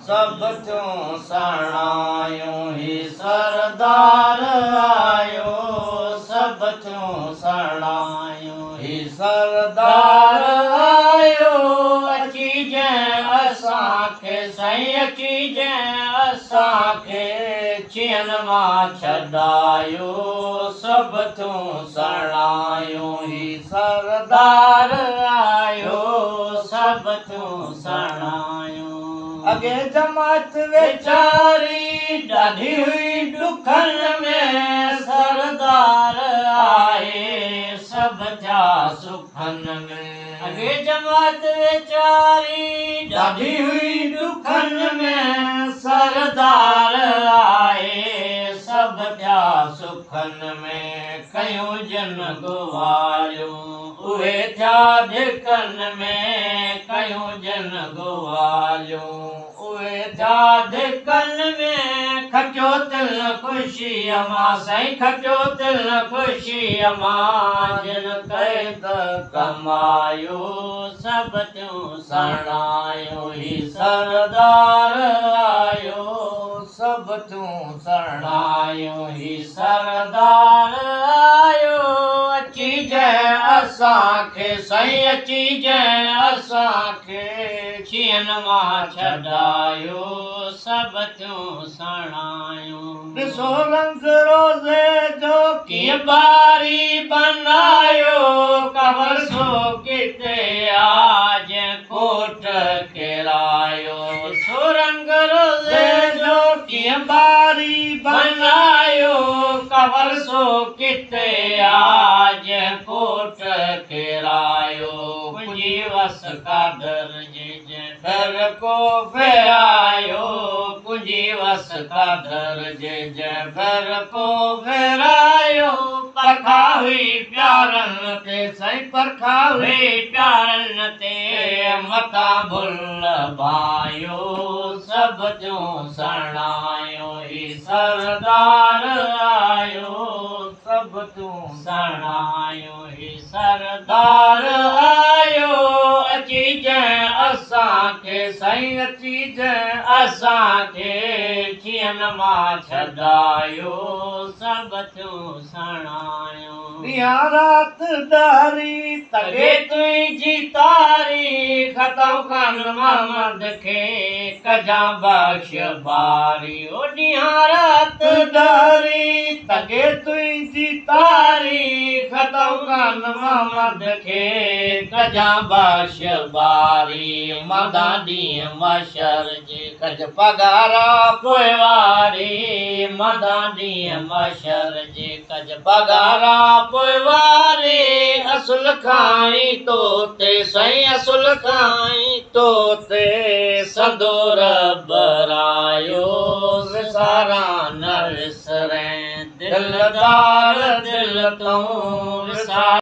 सब थियूं सणायूं ही सरदार आयो, सब थियूं सणायूं ही सरदार आयो। अची जंहिं असांखे साईं, अची जंहिं असांखे छियनि मां छॾायो, सब थियूं सणायूं ही सरदार आयो, सब थियूं सणायूं। अॻे जमात वेचारी ॾाढी हुई ॾुखनि में, सरदार आए सब थिया सुखनि में। अॻे जमात वेचारी ॾाढी हुई ॾुखनि में, सरदार आए सब थिया सुखनि में। कयूं जिन गुवारियूं उहे थिया धिकनि में, कयूं जिन गुवारियूं उहे थिया धिकनि में। खटियो तिल ख़ुशीअ मां साईं, खटियो तिल ख़ुशीअ मां, जिन क़ैद कमायो, सब थियूं सणायूं ही सरदार आयो, सब थियूं सणायूं ही सरदार आयो। अची जंहिं असांखे साईं, अची जंहिं असांखे छियनि मां छॾायो, सब थियूं सणायूं। ॾिसो रंग रोज़े जो कीअं बारी बनायो, कवर सो किथे आज कोट किरायो। सो रंग रोज़े जो कीअं बारी बनायो, कवर सो किथे आज कोट किरायो। मुंहिंजी वस कादर जे घर को फेरायो, मुंहिंजी वस कादर जे घर को फेरायो। परखा हुई प्यारनि ते साईं, परखा हुई प्यारनि ते, मथां भुल भायो, सब थियूं सणायूं ही सरदार आयो, सब थियूं सणायूं ही सरदार आयो। अची जंहिं असांखे साईं, अची जंहिं असांखे छियनि मां छॾायो, सब थियूं सणायूं। ॾींहं राति ॾारी तॻे तुंहिंजी तारीख़, ख़तमु कन मोहम्मद खे कजां बख़्श बारी। ओ ॾींहं राति ॾारी तॻे तुंहिंजी तारीख़, ख़तमु कन मोहम्मद खे कजां बख़्श बारी। मदा ॾींहं मशर जे कज पगारा पोइवारी, मदा ॾींहं मशर जे कज पगारा पोइवारी। असुल खाई तोते साईं, असुल खाई तोते, सदो रब रायो, विसारा न विसरें दिलदार दिल तूं विसार।